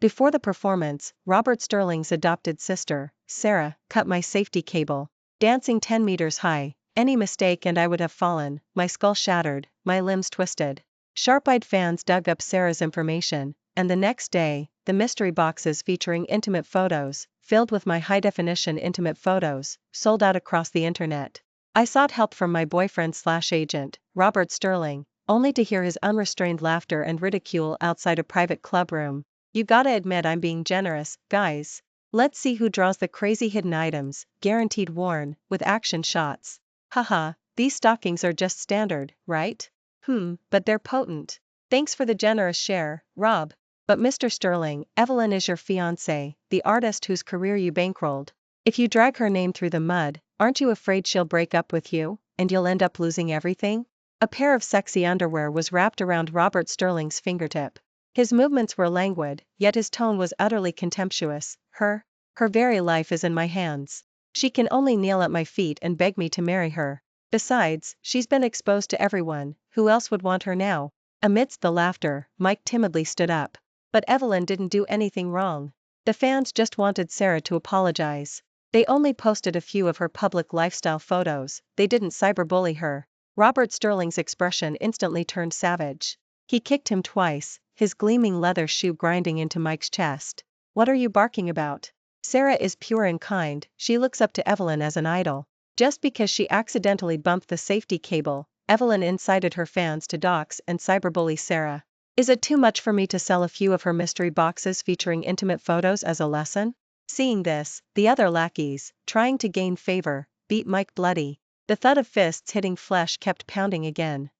Before the performance, Robert Sterling's adopted sister, Sarah, cut my safety cable. Dancing 10 meters high, any mistake and I would have fallen, my skull shattered, my limbs twisted. Sharp-eyed fans dug up Sarah's information, and the next day, the mystery boxes featuring intimate photos, filled with my high-definition intimate photos, sold out across the internet. I sought help from my boyfriend/agent, Robert Sterling, only to hear his unrestrained laughter and ridicule outside a private club room. You gotta admit I'm being generous, guys. Let's see who draws the crazy hidden items, guaranteed worn, with action shots. Haha, these stockings are just standard, right? But they're potent. Thanks for the generous share, Rob. But Mr. Sterling, Evelyn is your fiancée, the artist whose career you bankrolled. If you drag her name through the mud, aren't you afraid she'll break up with you, and you'll end up losing everything? A pair of sexy underwear was wrapped around Robert Sterling's fingertip. His movements were languid, yet his tone was utterly contemptuous. Her very life is in my hands. She can only kneel at my feet and beg me to marry her. Besides, she's been exposed to everyone, who else would want her now? Amidst the laughter, Mike timidly stood up. But Evelyn didn't do anything wrong. The fans just wanted Sarah to apologize. They only posted a few of her public lifestyle photos, they didn't cyberbully her. Robert Sterling's expression instantly turned savage. He kicked him twice, his gleaming leather shoe grinding into Mike's chest. What are you barking about? Sarah is pure and kind, she looks up to Evelyn as an idol. Just because she accidentally bumped the safety cable, Evelyn incited her fans to dox and cyberbully Sarah. Is it too much for me to sell a few of her mystery boxes featuring intimate photos as a lesson? Seeing this, the other lackeys, trying to gain favor, beat Mike bloody. The thud of fists hitting flesh kept pounding again.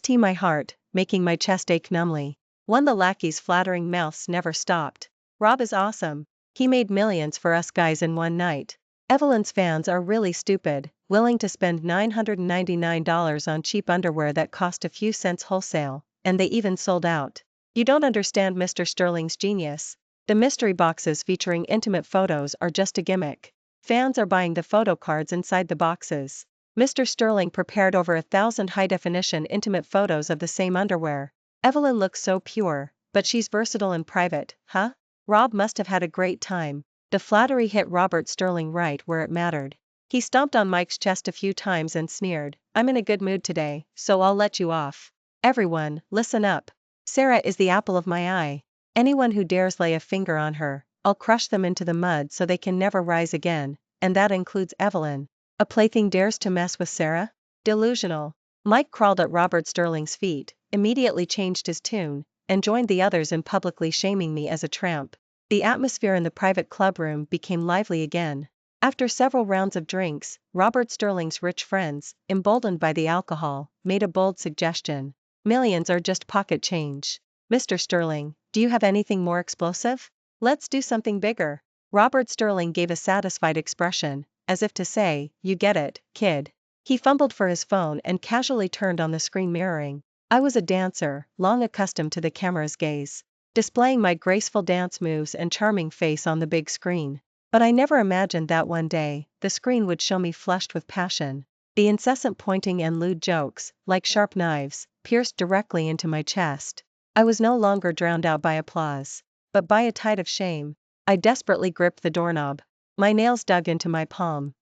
My heart, making my chest ache numbly. The lackeys' flattering mouths never stopped. Rob is awesome. He made millions for us guys in one night. Evelyn's fans are really stupid, willing to spend $999 on cheap underwear that cost a few cents wholesale, and they even sold out. You don't understand Mr. Sterling's genius. The mystery boxes featuring intimate photos are just a gimmick. Fans are buying the photo cards inside the boxes. Mr. Sterling prepared over 1,000 high-definition intimate photos of the same underwear. Evelyn looks so pure, but she's versatile in private, huh? Rob must have had a great time. The flattery hit Robert Sterling right where it mattered. He stomped on Mike's chest a few times and sneered, I'm in a good mood today, so I'll let you off. Everyone, listen up. Sarah is the apple of my eye. Anyone who dares lay a finger on her, I'll crush them into the mud so they can never rise again, and that includes Evelyn. A plaything dares to mess with Sarah? Delusional. Mike crawled at Robert Sterling's feet, immediately changed his tune, and joined the others in publicly shaming me as a tramp. The atmosphere in the private club room became lively again. After several rounds of drinks, Robert Sterling's rich friends, emboldened by the alcohol, made a bold suggestion. Millions are just pocket change. Mr. Sterling, do you have anything more explosive? Let's do something bigger. Robert Sterling gave a satisfied expression, as if to say, you get it, kid. He fumbled for his phone and casually turned on the screen mirroring. I was a dancer, long accustomed to the camera's gaze, displaying my graceful dance moves and charming face on the big screen. But I never imagined that one day, the screen would show me flushed with passion. The incessant pointing and lewd jokes, like sharp knives, pierced directly into my chest. I was no longer drowned out by applause, but by a tide of shame. I desperately gripped the doorknob. My nails dug into my palm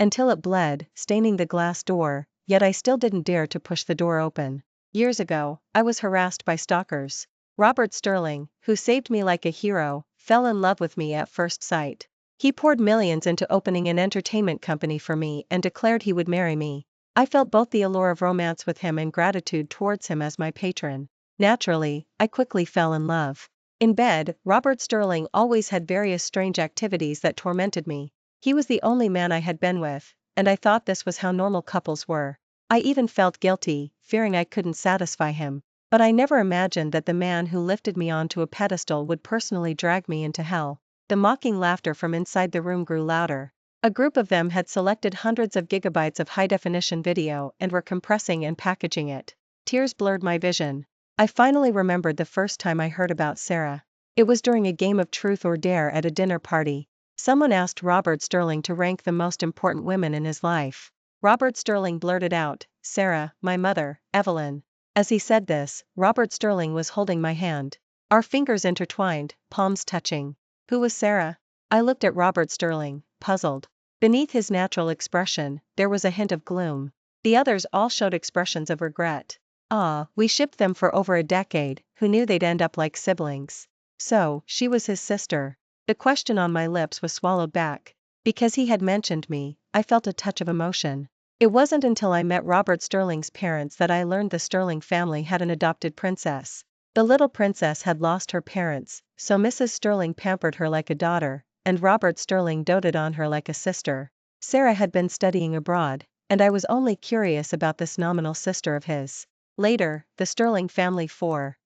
until it bled, staining the glass door, yet I still didn't dare to push the door open. Years ago, I was harassed by stalkers. Robert Sterling, who saved me like a hero, fell in love with me at first sight. He poured millions into opening an entertainment company for me and declared he would marry me. I felt both the allure of romance with him and gratitude towards him as my patron. Naturally, I quickly fell in love. In bed, Robert Sterling always had various strange activities that tormented me. He was the only man I had been with, and I thought this was how normal couples were. I even felt guilty, fearing I couldn't satisfy him. But I never imagined that the man who lifted me onto a pedestal would personally drag me into hell. The mocking laughter from inside the room grew louder. A group of them had selected hundreds of gigabytes of high-definition video and were compressing and packaging it. Tears blurred my vision. I finally remembered the first time I heard about Sarah. It was during a game of truth or dare at a dinner party. Someone asked Robert Sterling to rank the most important women in his life. Robert Sterling blurted out, Sarah, my mother, Evelyn. As he said this, Robert Sterling was holding my hand. Our fingers intertwined, palms touching. Who was Sarah? I looked at Robert Sterling, puzzled. Beneath his natural expression, there was a hint of gloom. The others all showed expressions of regret. Ah, we shipped them for over a decade, who knew they'd end up like siblings? So, she was his sister. The question on my lips was swallowed back. Because he had mentioned me, I felt a touch of emotion. It wasn't until I met Robert Sterling's parents that I learned the Sterling family had an adopted princess. The little princess had lost her parents, so Mrs. Sterling pampered her like a daughter, and Robert Sterling doted on her like a sister. Sarah had been studying abroad, and I was only curious about this nominal sister of his. Later, the Sterling family forbade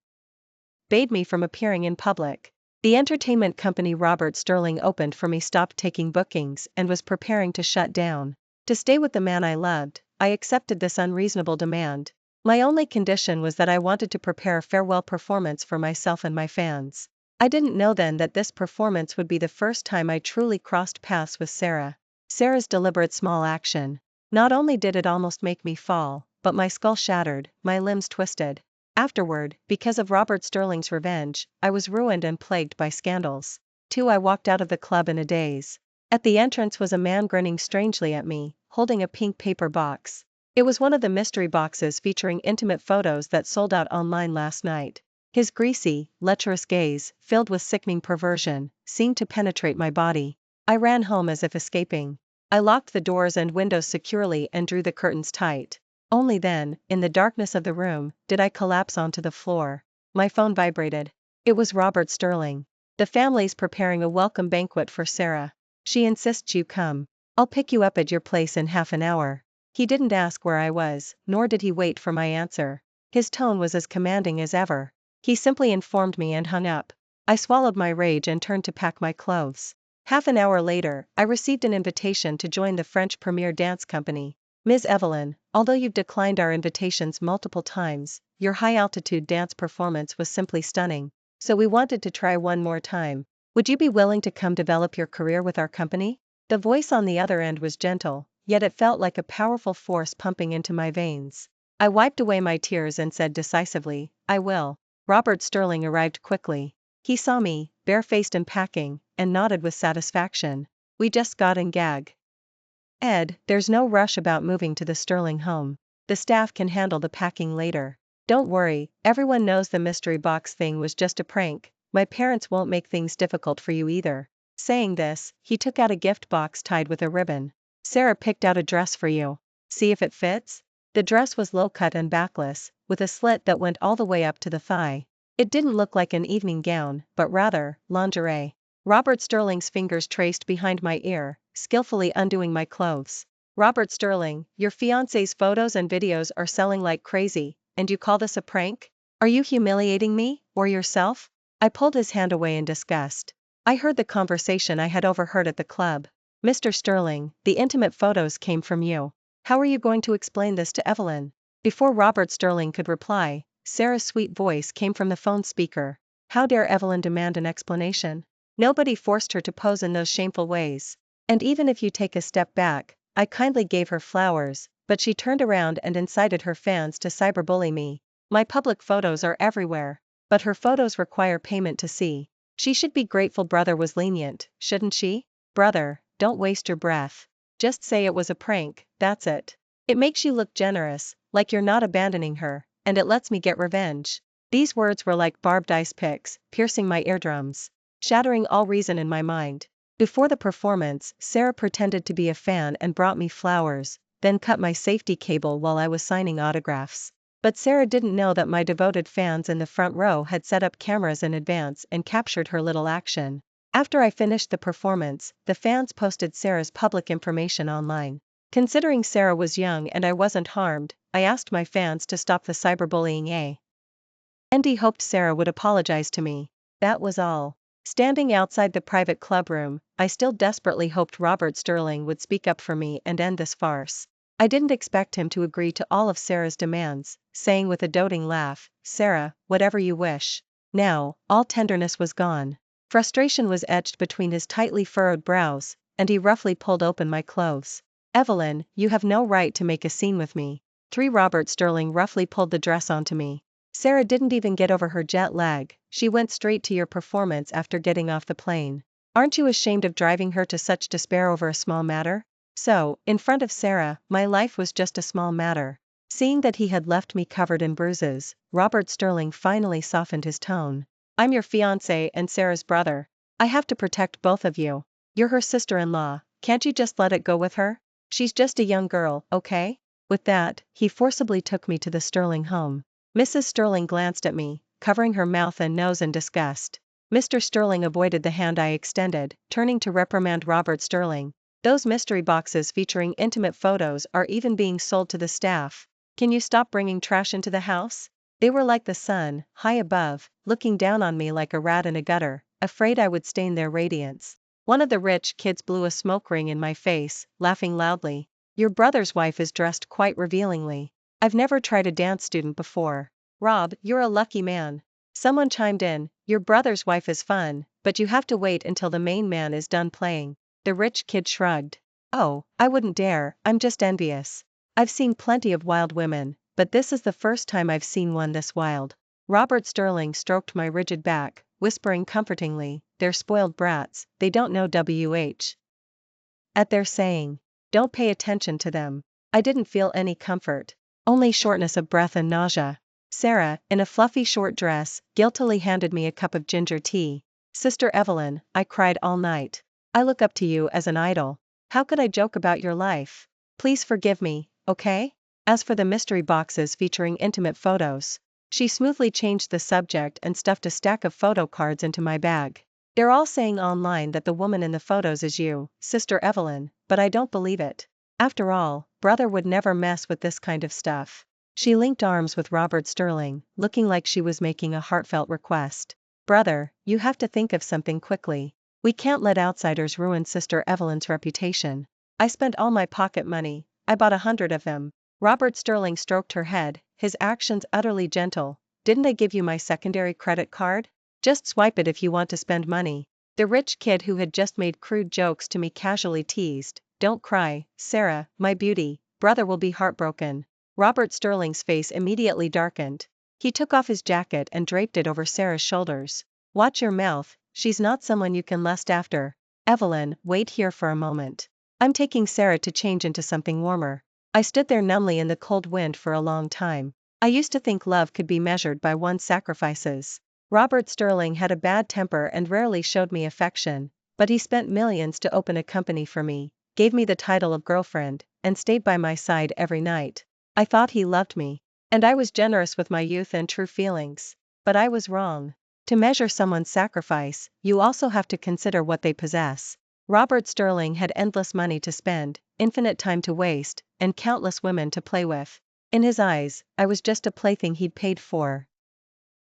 me from appearing in public. The entertainment company Robert Sterling opened for me stopped taking bookings and was preparing to shut down. To stay with the man I loved, I accepted this unreasonable demand. My only condition was that I wanted to prepare a farewell performance for myself and my fans. I didn't know then that this performance would be the first time I truly crossed paths with Sarah. Sarah's deliberate small action. Not only did it almost make me fall, but my skull shattered, my limbs twisted. Afterward, because of Robert Sterling's revenge, I was ruined and plagued by scandals. I walked out of the club in a daze. At the entrance was a man grinning strangely at me, holding a pink paper box. It was one of the mystery boxes featuring intimate photos that sold out online last night. His greasy, lecherous gaze, filled with sickening perversion, seemed to penetrate my body. I ran home as if escaping. I locked the doors and windows securely and drew the curtains tight. Only then, in the darkness of the room, did I collapse onto the floor. My phone vibrated. It was Robert Sterling. The family's preparing a welcome banquet for Sarah. She insists you come. I'll pick you up at your place in half an hour. He didn't ask where I was, nor did he wait for my answer. His tone was as commanding as ever. He simply informed me and hung up. I swallowed my rage and turned to pack my clothes. Half an hour later, I received an invitation to join the French Premier Dance Company. Ms. Evelyn, although you've declined our invitations multiple times, your high-altitude dance performance was simply stunning. So we wanted to try one more time. Would you be willing to come develop your career with our company? The voice on the other end was gentle, yet it felt like a powerful force pumping into my veins. I wiped away my tears and said decisively, I will. Robert Sterling arrived quickly. He saw me, barefaced and packing, and nodded with satisfaction. We just got in gag. Ed, there's no rush about moving to the Sterling home. The staff can handle the packing later. Don't worry, everyone knows the mystery box thing was just a prank. My parents won't make things difficult for you either. Saying this, he took out a gift box tied with a ribbon. Sarah picked out a dress for you. See if it fits? The dress was low-cut and backless, with a slit that went all the way up to the thigh. It didn't look like an evening gown, but rather, lingerie. Robert Sterling's fingers traced behind my ear, skillfully undoing my clothes. Robert Sterling, your fiancé's photos and videos are selling like crazy, and you call this a prank? Are you humiliating me, or yourself? I pulled his hand away in disgust. I heard the conversation I had overheard at the club. Mr. Sterling, the intimate photos came from you. How are you going to explain this to Evelyn? Before Robert Sterling could reply, Sarah's sweet voice came from the phone speaker. How dare Evelyn demand an explanation? Nobody forced her to pose in those shameful ways. And even if you take a step back, I kindly gave her flowers, but she turned around and incited her fans to cyberbully me. My public photos are everywhere. But her photos require payment to see. She should be grateful brother was lenient, shouldn't she? Brother, don't waste your breath. Just say it was a prank, that's it. It makes you look generous, like you're not abandoning her, and it lets me get revenge. These words were like barbed ice picks, piercing my eardrums, shattering all reason in my mind. Before the performance, Sarah pretended to be a fan and brought me flowers, then cut my safety cable while I was signing autographs. But Sarah didn't know that my devoted fans in the front row had set up cameras in advance and captured her little action. After I finished the performance, the fans posted Sarah's public information online. Considering Sarah was young and I wasn't harmed, I asked my fans to stop the cyberbullying. Andy hoped Sarah would apologize to me. That was all. Standing outside the private clubroom, I still desperately hoped Robert Sterling would speak up for me and end this farce. I didn't expect him to agree to all of Sarah's demands, saying with a doting laugh, Sarah, whatever you wish. Now, all tenderness was gone. Frustration was etched between his tightly furrowed brows, and he roughly pulled open my clothes. Evelyn, you have no right to make a scene with me. Robert Sterling roughly pulled the dress onto me. Sarah didn't even get over her jet lag, she went straight to your performance after getting off the plane. Aren't you ashamed of driving her to such despair over a small matter? So, in front of Sarah, my life was just a small matter. Seeing that he had left me covered in bruises, Robert Sterling finally softened his tone. I'm your fiancé and Sarah's brother. I have to protect both of you. You're her sister-in-law, can't you just let it go with her? She's just a young girl, okay? With that, he forcibly took me to the Sterling home. Mrs. Sterling glanced at me, covering her mouth and nose in disgust. Mr. Sterling avoided the hand I extended, turning to reprimand Robert Sterling. Those mystery boxes featuring intimate photos are even being sold to the staff. Can you stop bringing trash into the house? They were like the sun, high above, looking down on me like a rat in a gutter, afraid I would stain their radiance. One of the rich kids blew a smoke ring in my face, laughing loudly. Your brother's wife is dressed quite revealingly. I've never tried a dance student before. Rob, you're a lucky man. Someone chimed in, your brother's wife is fun, but you have to wait until the main man is done playing. The rich kid shrugged. Oh, I wouldn't dare, I'm just envious. I've seen plenty of wild women, but this is the first time I've seen one this wild. Robert Sterling stroked my rigid back, whispering comfortingly, they're spoiled brats, they don't know WH. At their saying. Don't pay attention to them. I didn't feel any comfort. Only shortness of breath and nausea. Sarah, in a fluffy short dress, guiltily handed me a cup of ginger tea. Sister Evelyn, I cried all night. I look up to you as an idol. How could I joke about your life? Please forgive me, okay? As for the mystery boxes featuring intimate photos, she smoothly changed the subject and stuffed a stack of photo cards into my bag. They're all saying online that the woman in the photos is you, Sister Evelyn, but I don't believe it. After all, brother would never mess with this kind of stuff. She linked arms with Robert Sterling, looking like she was making a heartfelt request. Brother, you have to think of something quickly. We can't let outsiders ruin Sister Evelyn's reputation. I spent all my pocket money, I bought 100 of them. Robert Sterling stroked her head, his actions utterly gentle. Didn't I give you my secondary credit card? Just swipe it if you want to spend money. The rich kid who had just made crude jokes to me casually teased, don't cry, Sarah, my beauty, brother will be heartbroken. Robert Sterling's face immediately darkened. He took off his jacket and draped it over Sarah's shoulders. Watch your mouth, she's not someone you can lust after. Evelyn, wait here for a moment. I'm taking Sarah to change into something warmer. I stood there numbly in the cold wind for a long time. I used to think love could be measured by one's sacrifices. Robert Sterling had a bad temper and rarely showed me affection, but he spent millions to open a company for me, gave me the title of girlfriend, and stayed by my side every night. I thought he loved me. And I was generous with my youth and true feelings. But I was wrong. To measure someone's sacrifice, you also have to consider what they possess. Robert Sterling had endless money to spend, infinite time to waste, and countless women to play with. In his eyes, I was just a plaything he'd paid for.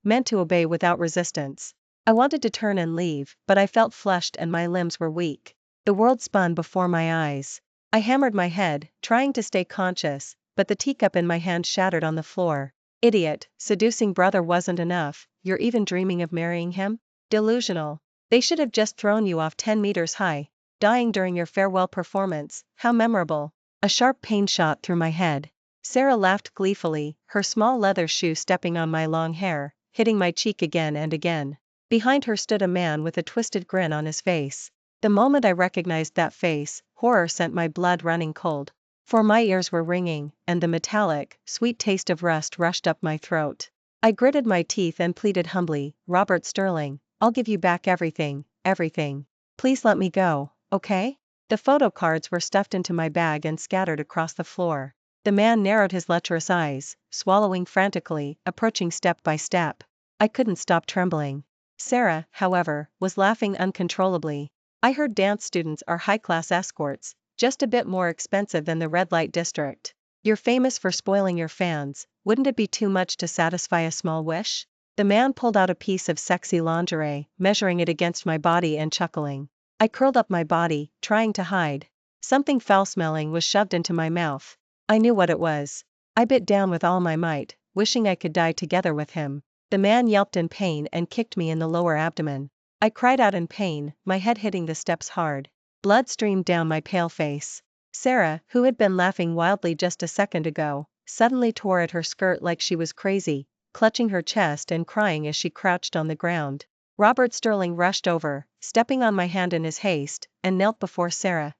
Meant to obey without resistance. I wanted to turn and leave, but I felt flushed and my limbs were weak. The world spun before my eyes. I hammered my head, trying to stay conscious, but the teacup in my hand shattered on the floor. Idiot, seducing brother wasn't enough, you're even dreaming of marrying him? Delusional. They should have just thrown you off 10 meters high. Dying during your farewell performance, how memorable. A sharp pain shot through my head. Sarah laughed gleefully, her small leather shoe stepping on my long hair, hitting my cheek again and again. Behind her stood a man with a twisted grin on his face. The moment I recognized that face, horror sent my blood running cold. For my ears were ringing, and the metallic, sweet taste of rust rushed up my throat. I gritted my teeth and pleaded humbly, Robert Sterling, I'll give you back everything, everything. Please let me go, okay? The photo cards were stuffed into my bag and scattered across the floor. The man narrowed his lecherous eyes, swallowing frantically, approaching step by step. I couldn't stop trembling. Sarah, however, was laughing uncontrollably. I heard dance students are high-class escorts, just a bit more expensive than the red light district. You're famous for spoiling your fans, wouldn't it be too much to satisfy a small wish? The man pulled out a piece of sexy lingerie, measuring it against my body and chuckling. I curled up my body, trying to hide. Something foul-smelling was shoved into my mouth. I knew what it was. I bit down with all my might, wishing I could die together with him. The man yelped in pain and kicked me in the lower abdomen. I cried out in pain, my head hitting the steps hard. Blood streamed down my pale face. Sarah, who had been laughing wildly just a second ago, suddenly tore at her skirt like she was crazy, clutching her chest and crying as she crouched on the ground. Robert Sterling rushed over, stepping on my hand in his haste, and knelt before Sarah,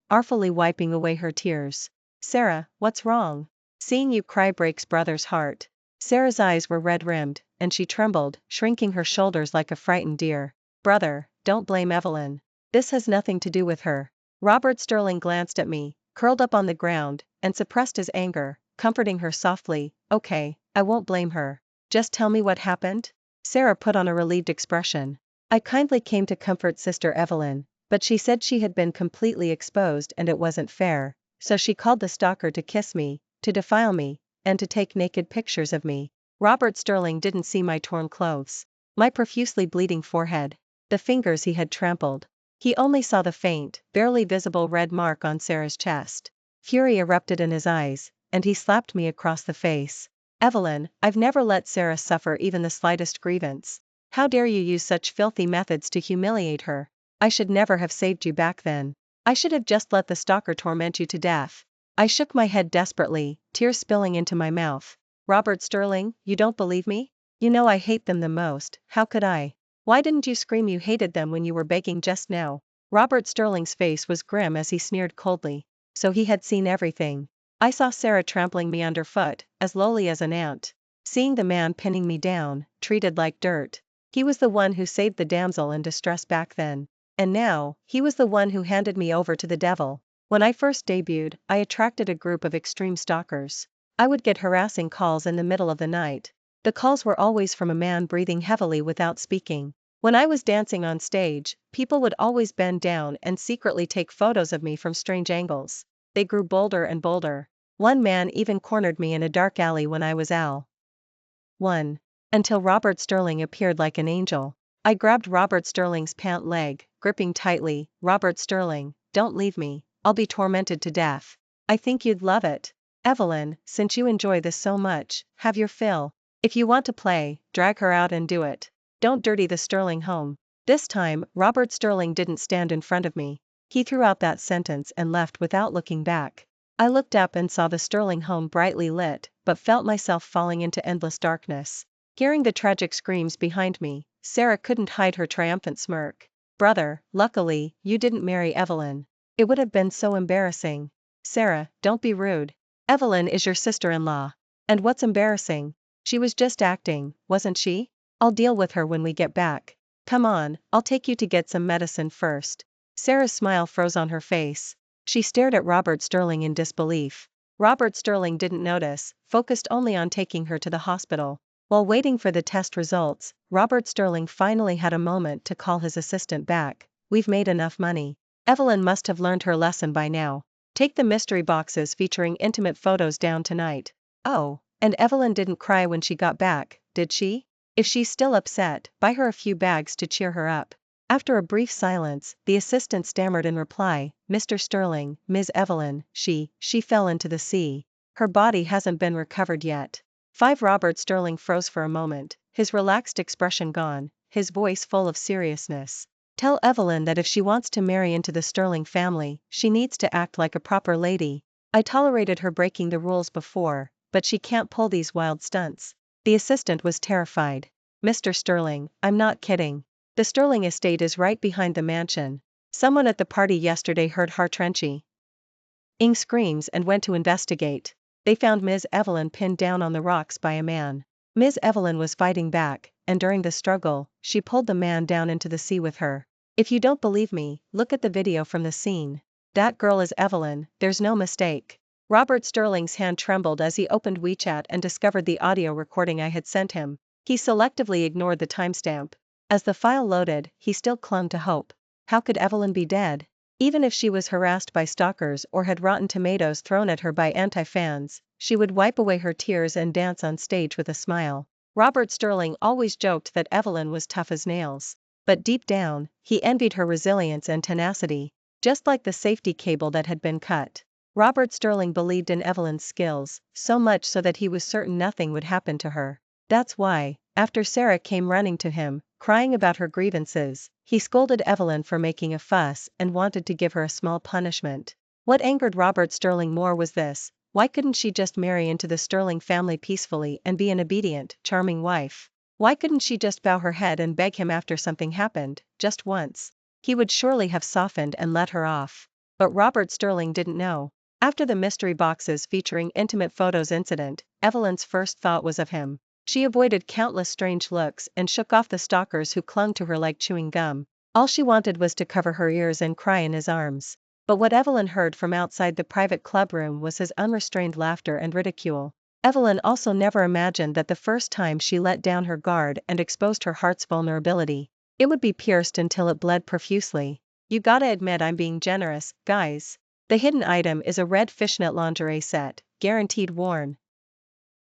artfully wiping away her tears. Sarah, what's wrong? Seeing you cry breaks brother's heart. Sarah's eyes were red-rimmed, and she trembled, shrinking her shoulders like a frightened deer. Brother, don't blame Evelyn. This has nothing to do with her. Robert Sterling glanced at me, curled up on the ground, and suppressed his anger, comforting her softly. Okay, I won't blame her. Just tell me what happened? Sarah put on a relieved expression. I kindly came to comfort Sister Evelyn, but she said she had been completely exposed and it wasn't fair, so she called the stalker to kiss me, to defile me, and to take naked pictures of me. Robert Sterling didn't see my torn clothes, my profusely bleeding forehead, the fingers he had trampled. He only saw the faint, barely visible red mark on Sarah's chest. Fury erupted in his eyes, and he slapped me across the face. Evelyn, I've never let Sarah suffer even the slightest grievance. How dare you use such filthy methods to humiliate her? I should never have saved you back then. I should have just let the stalker torment you to death. I shook my head desperately, tears spilling into my mouth. Robert Sterling, you don't believe me? You know I hate them the most, how could I? Why didn't you scream you hated them when you were begging just now? Robert Sterling's face was grim as he sneered coldly. So he had seen everything. I saw Sarah trampling me underfoot, as lowly as an ant. Seeing the man pinning me down, treated like dirt. He was the one who saved the damsel in distress back then. And now, he was the one who handed me over to the devil. When I first debuted, I attracted a group of extreme stalkers. I would get harassing calls in the middle of the night. The calls were always from a man breathing heavily without speaking. When I was dancing on stage, people would always bend down and secretly take photos of me from strange angles. They grew bolder and bolder. One man even cornered me in a dark alley when I was L1. Until Robert Sterling appeared like an angel. I grabbed Robert Sterling's pant leg, gripping tightly. Robert Sterling, don't leave me, I'll be tormented to death. I think you'd love it. Evelyn, since you enjoy this so much, have your fill. If you want to play, drag her out and do it. Don't dirty the Sterling home. This time, Robert Sterling didn't stand in front of me. He threw out that sentence and left without looking back. I looked up and saw the Sterling home brightly lit, but felt myself falling into endless darkness. Hearing the tragic screams behind me, Sarah couldn't hide her triumphant smirk. Brother, luckily, you didn't marry Evelyn. It would have been so embarrassing. Sarah, don't be rude. Evelyn is your sister-in-law. And what's embarrassing? She was just acting, wasn't she? I'll deal with her when we get back. Come on, I'll take you to get some medicine first. Sarah's smile froze on her face. She stared at Robert Sterling in disbelief. Robert Sterling didn't notice, focused only on taking her to the hospital. While waiting for the test results, Robert Sterling finally had a moment to call his assistant back. We've made enough money. Evelyn must have learned her lesson by now. Take the mystery boxes featuring intimate photos down tonight. Oh, and Evelyn didn't cry when she got back, did she? If she's still upset, buy her a few bags to cheer her up. After a brief silence, the assistant stammered in reply, Mr. Sterling, Ms. Evelyn, she fell into the sea. Her body hasn't been recovered yet. Robert Sterling froze for a moment, his relaxed expression gone, his voice full of seriousness. Tell Evelyn that if she wants to marry into the Sterling family, she needs to act like a proper lady. I tolerated her breaking the rules before, but she can't pull these wild stunts. The assistant was terrified. Mr. Sterling, I'm not kidding. The Sterling estate is right behind the mansion. Someone at the party yesterday heard heart-wrenching screams and went to investigate. They found Ms. Evelyn pinned down on the rocks by a man. Ms. Evelyn was fighting back, and during the struggle, she pulled the man down into the sea with her. If you don't believe me, look at the video from the scene. That girl is Evelyn, there's no mistake. Robert Sterling's hand trembled as he opened WeChat and discovered the audio recording I had sent him. He selectively ignored the timestamp. As the file loaded, he still clung to hope. How could Evelyn be dead? Even if she was harassed by stalkers or had rotten tomatoes thrown at her by anti-fans, she would wipe away her tears and dance on stage with a smile. Robert Sterling always joked that Evelyn was tough as nails. But deep down, he envied her resilience and tenacity. Just like the safety cable that had been cut. Robert Sterling believed in Evelyn's skills, so much so that he was certain nothing would happen to her. That's why, after Sarah came running to him, crying about her grievances, he scolded Evelyn for making a fuss and wanted to give her a small punishment. What angered Robert Sterling more was this: Why couldn't she just marry into the Sterling family peacefully and be an obedient, charming wife? Why couldn't she just bow her head and beg him after something happened, just once? He would surely have softened and let her off. But Robert Sterling didn't know. After the mystery boxes featuring intimate photos incident, Evelyn's first thought was of him. She avoided countless strange looks and shook off the stalkers who clung to her like chewing gum. All she wanted was to cover her ears and cry in his arms. But what Evelyn heard from outside the private clubroom was his unrestrained laughter and ridicule. Evelyn also never imagined that the first time she let down her guard and exposed her heart's vulnerability, it would be pierced until it bled profusely. You gotta admit I'm being generous, guys. The hidden item is a red fishnet lingerie set, guaranteed worn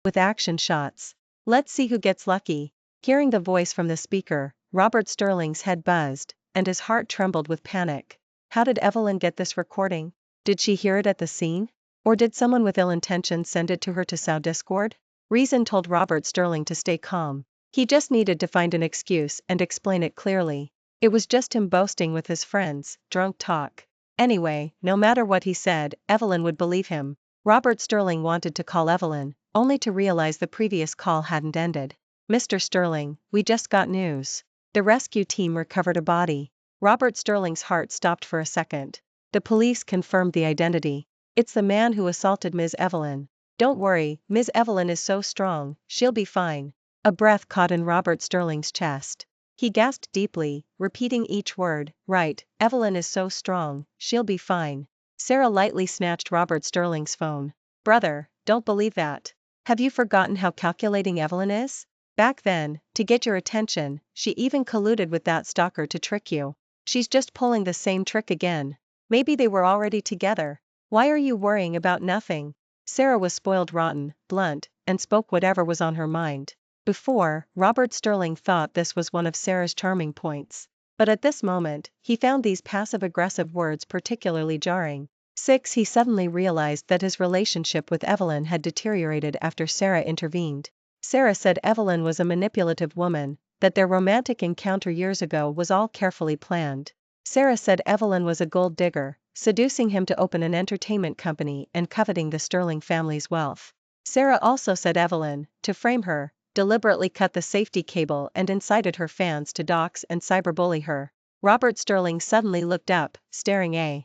with action shots. Let's see who gets lucky. Hearing the voice from the speaker, Robert Sterling's head buzzed, and his heart trembled with panic. How did Evelyn get this recording? Did she hear it at the scene? Or did someone with ill intention send it to her to sow discord? Reason told Robert Sterling to stay calm. He just needed to find an excuse and explain it clearly. It was just him boasting with his friends, drunk talk. Anyway, no matter what he said, Evelyn would believe him. Robert Sterling wanted to call Evelyn, only to realize the previous call hadn't ended. Mr. Sterling, we just got news. The rescue team recovered a body. Robert Sterling's heart stopped for a second. The police confirmed the identity. It's the man who assaulted Ms. Evelyn. Don't worry, Ms. Evelyn is so strong, she'll be fine. A breath caught in Robert Sterling's chest. He gasped deeply, repeating each word, right, Evelyn is so strong, she'll be fine. Sarah lightly snatched Robert Sterling's phone. Brother, don't believe that. Have you forgotten how calculating Evelyn is? Back then, to get your attention, she even colluded with that stalker to trick you. She's just pulling the same trick again. Maybe they were already together. Why are you worrying about nothing? Sarah was spoiled rotten, blunt, and spoke whatever was on her mind. Before, Robert Sterling thought this was one of Sarah's charming points. But at this moment, he found these passive-aggressive words particularly jarring. He suddenly realized that his relationship with Evelyn had deteriorated after Sarah intervened. Sarah said Evelyn was a manipulative woman, that their romantic encounter years ago was all carefully planned. Sarah said Evelyn was a gold digger, seducing him to open an entertainment company and coveting the Sterling family's wealth. Sarah also said Evelyn, to frame her, deliberately cut the safety cable and incited her fans to dox and cyberbully her. Robert Sterling suddenly looked up, staring at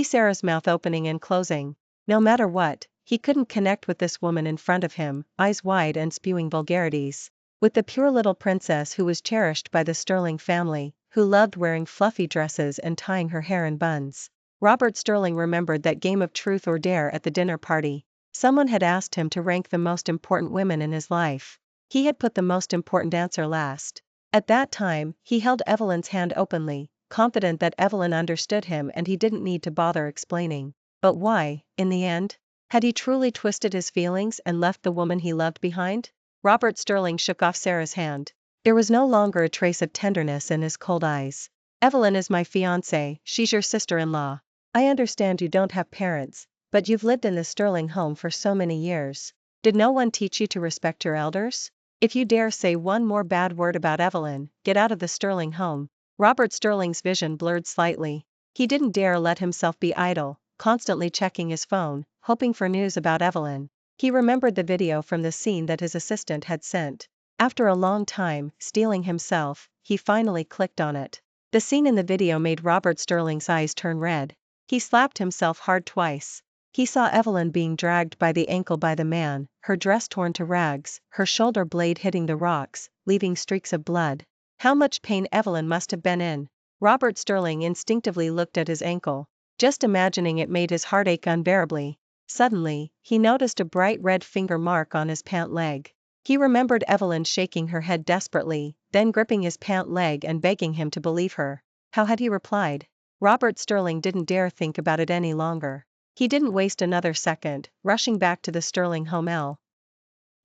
Sarah's mouth opening and closing. No matter what, he couldn't connect with this woman in front of him, eyes wide and spewing vulgarities. With the pure little princess who was cherished by the Sterling family, who loved wearing fluffy dresses and tying her hair in buns. Robert Sterling remembered that game of truth or dare at the dinner party. Someone had asked him to rank the most important women in his life. He had put the most important answer last. At that time, he held Evelyn's hand openly, confident that Evelyn understood him and he didn't need to bother explaining. But why, in the end? Had he truly twisted his feelings and left the woman he loved behind? Robert Sterling shook off Sarah's hand. There was no longer a trace of tenderness in his cold eyes. Evelyn is my fiancée, she's your sister-in-law. I understand you don't have parents, but you've lived in the Sterling home for so many years. Did no one teach you to respect your elders? If you dare say one more bad word about Evelyn, get out of the Sterling home. Robert Sterling's vision blurred slightly. He didn't dare let himself be idle, constantly checking his phone, hoping for news about Evelyn. He remembered the video from the scene that his assistant had sent. After a long time, steeling himself, he finally clicked on it. The scene in the video made Robert Sterling's eyes turn red. He slapped himself hard twice. He saw Evelyn being dragged by the ankle by the man, her dress torn to rags, her shoulder blade hitting the rocks, leaving streaks of blood. How much pain Evelyn must have been in. Robert Sterling instinctively looked at his ankle. Just imagining it made his heart ache unbearably. Suddenly, he noticed a bright red finger mark on his pant leg. He remembered Evelyn shaking her head desperately, then gripping his pant leg and begging him to believe her. How had he replied? Robert Sterling didn't dare think about it any longer. He didn't waste another second, rushing back to the Sterling home.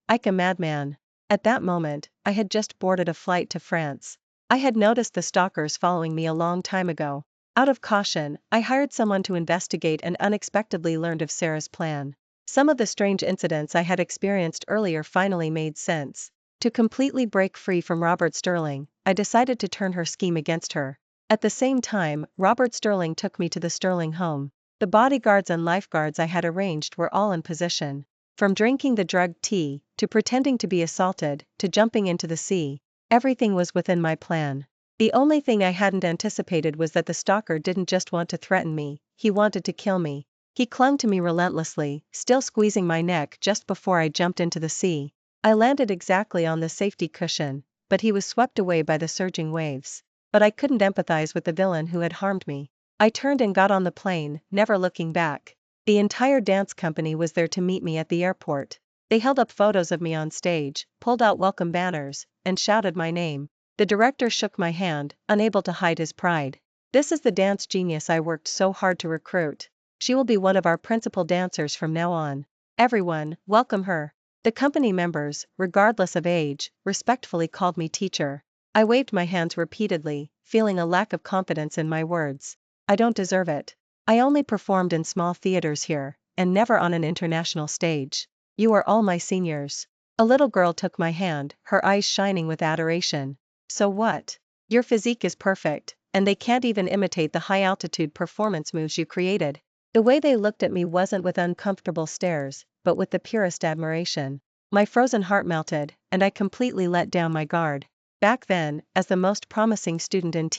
Like a madman. At that moment, I had just boarded a flight to France. I had noticed the stalkers following me a long time ago. Out of caution, I hired someone to investigate and unexpectedly learned of Sarah's plan. Some of the strange incidents I had experienced earlier finally made sense. To completely break free from Robert Sterling, I decided to turn her scheme against her. At the same time, Robert Sterling took me to the Sterling home. The bodyguards and lifeguards I had arranged were all in position. From drinking the drugged tea, to pretending to be assaulted, to jumping into the sea, everything was within my plan. The only thing I hadn't anticipated was that the stalker didn't just want to threaten me, he wanted to kill me. He clung to me relentlessly, still squeezing my neck just before I jumped into the sea. I landed exactly on the safety cushion, but he was swept away by the surging waves. But I couldn't empathize with the villain who had harmed me. I turned and got on the plane, never looking back. The entire dance company was there to meet me at the airport. They held up photos of me on stage, pulled out welcome banners, and shouted my name. The director shook my hand, unable to hide his pride. This is the dance genius I worked so hard to recruit. She will be one of our principal dancers from now on. Everyone, welcome her. The company members, regardless of age, respectfully called me teacher. I waved my hands repeatedly, feeling a lack of confidence in my words. I don't deserve it. I only performed in small theaters here, and never on an international stage. You are all my seniors. A little girl took my hand, her eyes shining with adoration. So what? Your physique is perfect, and they can't even imitate the high-altitude performance moves you created. The way they looked at me wasn't with uncomfortable stares, but with the purest admiration. My frozen heart melted, and I completely let down my guard. Back then, as the most promising student in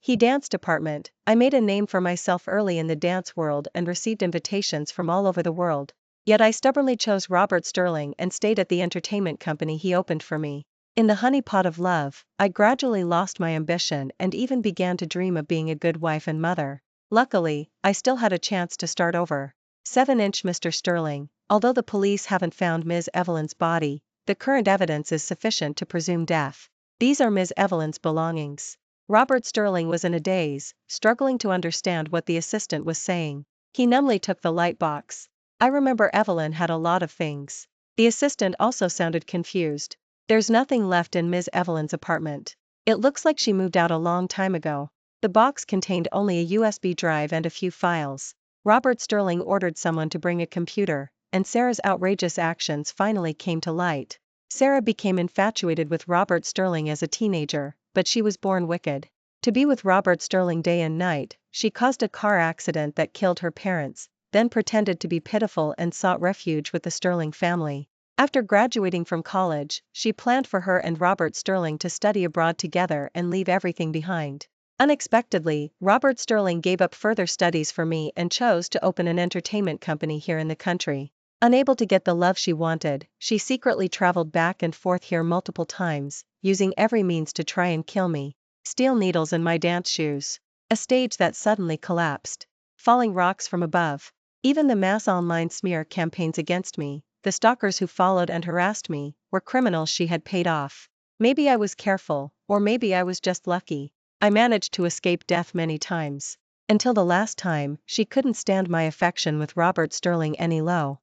He dance department, I made a name for myself early in the dance world and received invitations from all over the world. Yet I stubbornly chose Robert Sterling and stayed at the entertainment company he opened for me. In the honeypot of love, I gradually lost my ambition and even began to dream of being a good wife and mother. Luckily, I still had a chance to start over. 7-inch Mr. Sterling, although the police haven't found Ms. Evelyn's body, the current evidence is sufficient to presume death. These are Ms. Evelyn's belongings. Robert Sterling was in a daze, struggling to understand what the assistant was saying. He numbly took the light box. I remember Evelyn had a lot of things. The assistant also sounded confused. There's nothing left in Ms. Evelyn's apartment. It looks like she moved out a long time ago. The box contained only a USB drive and a few files. Robert Sterling ordered someone to bring a computer, and Sarah's outrageous actions finally came to light. Sarah became infatuated with Robert Sterling as a teenager, but she was born wicked. To be with Robert Sterling day and night, she caused a car accident that killed her parents, then pretended to be pitiful and sought refuge with the Sterling family. After graduating from college, she planned for her and Robert Sterling to study abroad together and leave everything behind. Unexpectedly, Robert Sterling gave up further studies for me and chose to open an entertainment company here in the country. Unable to get the love she wanted, she secretly traveled back and forth here multiple times, using every means to try and kill me. Steel needles in my dance shoes. A stage that suddenly collapsed. Falling rocks from above. Even the mass online smear campaigns against me, the stalkers who followed and harassed me, were criminals she had paid off. Maybe I was careful, or maybe I was just lucky. I managed to escape death many times. Until the last time, she couldn't stand my affection with Robert Sterling any longer.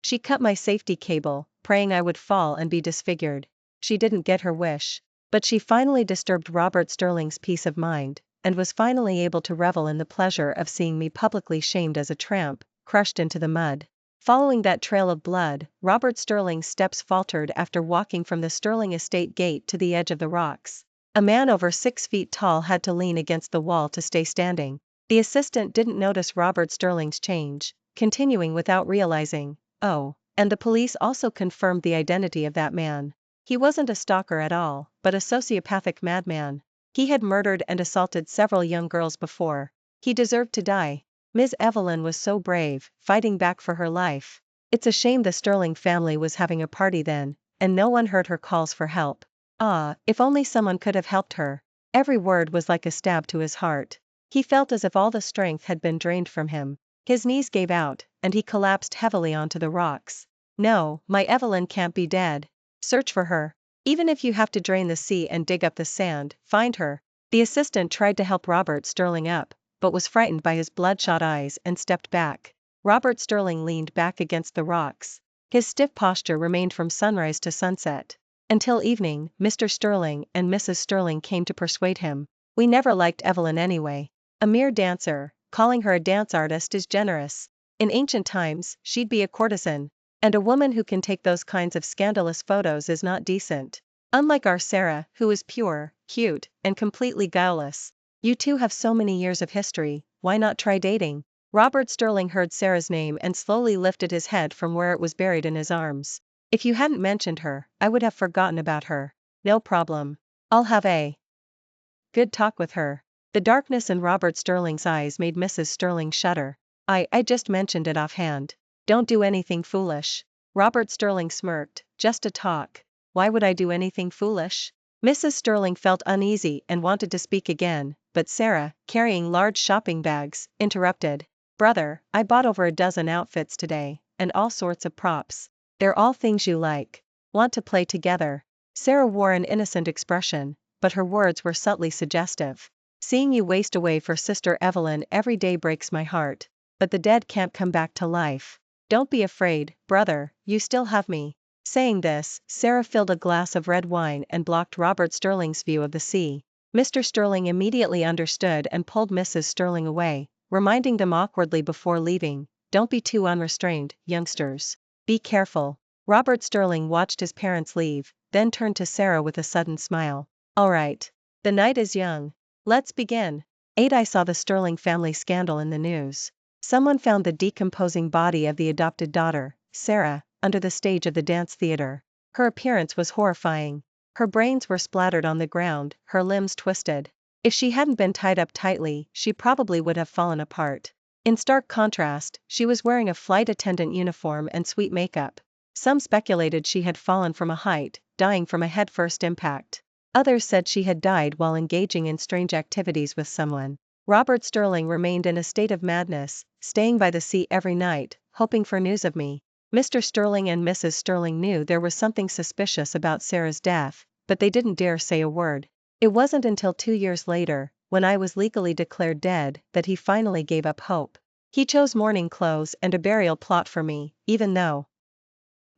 She cut my safety cable, praying I would fall and be disfigured. She didn't get her wish. But she finally disturbed Robert Sterling's peace of mind, and was finally able to revel in the pleasure of seeing me publicly shamed as a tramp, crushed into the mud. Following that trail of blood, Robert Sterling's steps faltered after walking from the Sterling estate gate to the edge of the rocks. A man over 6 feet tall had to lean against the wall to stay standing. The assistant didn't notice Robert Sterling's change, continuing without realizing, oh, and the police also confirmed the identity of that man. He wasn't a stalker at all, but a sociopathic madman. He had murdered and assaulted several young girls before. He deserved to die. Ms. Evelyn was so brave, fighting back for her life. It's a shame the Sterling family was having a party then, and no one heard her calls for help. Ah, if only someone could have helped her. Every word was like a stab to his heart. He felt as if all the strength had been drained from him. His knees gave out, and he collapsed heavily onto the rocks. No, my Evelyn can't be dead. Search for her. Even if you have to drain the sea and dig up the sand, find her. The assistant tried to help Robert Sterling up, but was frightened by his bloodshot eyes and stepped back. Robert Sterling leaned back against the rocks. His stiff posture remained from sunrise to sunset. Until evening, Mr. Sterling and Mrs. Sterling came to persuade him. We never liked Evelyn anyway. A mere dancer, calling her a dance artist is generous. In ancient times, she'd be a courtesan. And a woman who can take those kinds of scandalous photos is not decent. Unlike our Sarah, who is pure, cute, and completely guileless. You two have so many years of history, why not try dating? Robert Sterling heard Sarah's name and slowly lifted his head from where it was buried in his arms. If you hadn't mentioned her, I would have forgotten about her. No problem. I'll have a good talk with her. The darkness in Robert Sterling's eyes made Mrs. Sterling shudder. I just mentioned it offhand. Don't do anything foolish. Robert Sterling smirked. Just a talk. Why would I do anything foolish? Mrs. Sterling felt uneasy and wanted to speak again, but Sarah, carrying large shopping bags, interrupted. Brother, I bought over a dozen outfits today, and all sorts of props. They're all things you like. Want to play together? Sarah wore an innocent expression, but her words were subtly suggestive. Seeing you waste away for Sister Evelyn every day breaks my heart. But the dead can't come back to life. Don't be afraid, brother, you still have me. Saying this, Sarah filled a glass of red wine and blocked Robert Sterling's view of the sea. Mr. Sterling immediately understood and pulled Mrs. Sterling away, reminding them awkwardly before leaving, don't be too unrestrained, youngsters. Be careful. Robert Sterling watched his parents leave, then turned to Sarah with a sudden smile. All right. The night is young. Let's begin. 8. I saw the Sterling family scandal in the news. Someone found the decomposing body of the adopted daughter, Sarah, under the stage of the dance theater. Her appearance was horrifying. Her brains were splattered on the ground, her limbs twisted. If she hadn't been tied up tightly, she probably would have fallen apart. In stark contrast, she was wearing a flight attendant uniform and sweet makeup. Some speculated she had fallen from a height, dying from a head-first impact. Others said she had died while engaging in strange activities with someone. Robert Sterling remained in a state of madness, staying by the sea every night, hoping for news of me. Mr. Sterling and Mrs. Sterling knew there was something suspicious about Sarah's death, but they didn't dare say a word. It wasn't until 2 years later, when I was legally declared dead, that he finally gave up hope. He chose mourning clothes and a burial plot for me, even though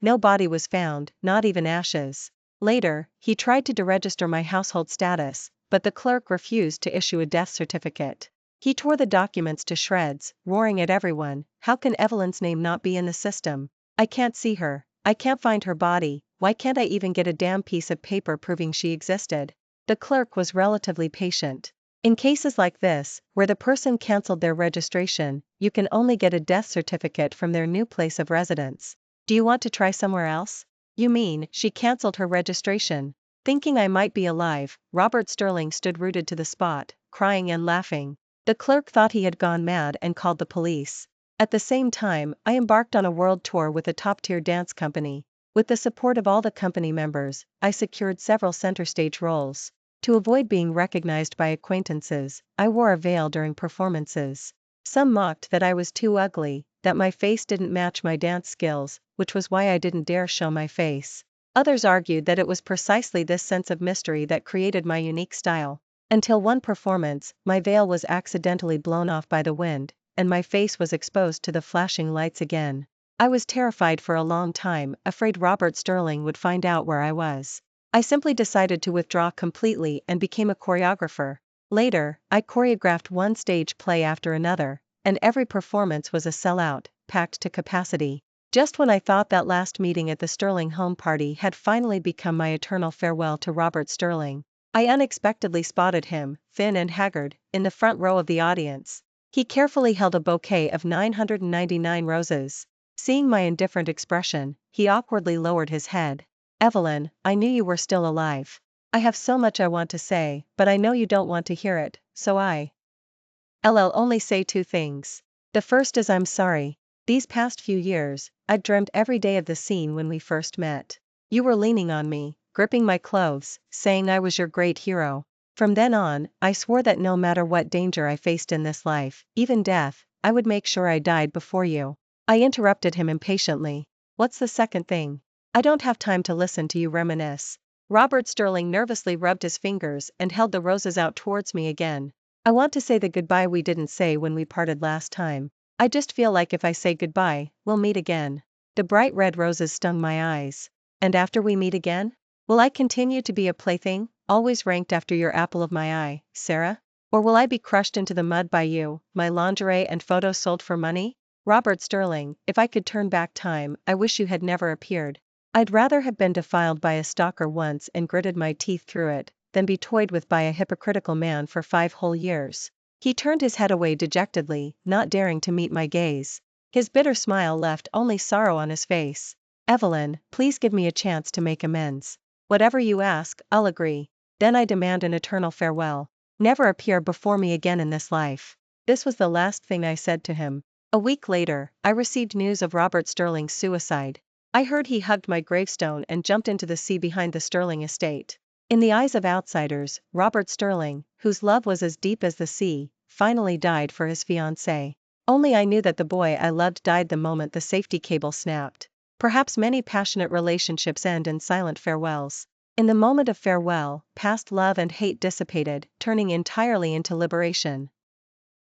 no body was found, not even ashes. Later, he tried to deregister my household status, but the clerk refused to issue a death certificate. He tore the documents to shreds, roaring at everyone, how can Evelyn's name not be in the system? I can't see her. I can't find her body. Why can't I even get a damn piece of paper proving she existed? The clerk was relatively patient. In cases like this, where the person cancelled their registration, you can only get a death certificate from their new place of residence. Do you want to try somewhere else? You mean, she cancelled her registration? Thinking I might be alive, Robert Sterling stood rooted to the spot, crying and laughing. The clerk thought he had gone mad and called the police. At the same time, I embarked on a world tour with a top-tier dance company. With the support of all the company members, I secured several center stage roles. To avoid being recognized by acquaintances, I wore a veil during performances. Some mocked that I was too ugly, that my face didn't match my dance skills, which was why I didn't dare show my face. Others argued that it was precisely this sense of mystery that created my unique style. Until one performance, my veil was accidentally blown off by the wind, and my face was exposed to the flashing lights again. I was terrified for a long time, afraid Robert Sterling would find out where I was. I simply decided to withdraw completely and became a choreographer. Later, I choreographed one stage play after another, and every performance was a sellout, packed to capacity. Just when I thought that last meeting at the Sterling home party had finally become my eternal farewell to Robert Sterling, I unexpectedly spotted him, thin and haggard, in the front row of the audience. He carefully held a bouquet of 999 roses. Seeing my indifferent expression, he awkwardly lowered his head. Evelyn, I knew you were still alive. I have so much I want to say, but I know you don't want to hear it, so I'll only say 2 things. The first is I'm sorry. These past few years, I'd dreamt every day of the scene when we first met. You were leaning on me, gripping my clothes, saying I was your great hero. From then on, I swore that no matter what danger I faced in this life, even death, I would make sure I died before you. I interrupted him impatiently. What's the second thing? I don't have time to listen to you reminisce. Robert Sterling nervously rubbed his fingers and held the roses out towards me again. I want to say the goodbye we didn't say when we parted last time. I just feel like if I say goodbye, we'll meet again. The bright red roses stung my eyes. And after we meet again? Will I continue to be a plaything, always ranked after your apple of my eye, Sarah? Or will I be crushed into the mud by you, my lingerie and photos sold for money? Robert Sterling, if I could turn back time, I wish you had never appeared. I'd rather have been defiled by a stalker once and gritted my teeth through it, than be toyed with by a hypocritical man for 5 whole years. He turned his head away dejectedly, not daring to meet my gaze. His bitter smile left only sorrow on his face. Evelyn, please give me a chance to make amends. Whatever you ask, I'll agree. Then I demand an eternal farewell. Never appear before me again in this life. This was the last thing I said to him. A week later, I received news of Robert Sterling's suicide. I heard he hugged my gravestone and jumped into the sea behind the Sterling estate. In the eyes of outsiders, Robert Sterling, whose love was as deep as the sea, finally died for his fiancée. Only I knew that the boy I loved died the moment the safety cable snapped. Perhaps many passionate relationships end in silent farewells. In the moment of farewell, past love and hate dissipated, turning entirely into liberation.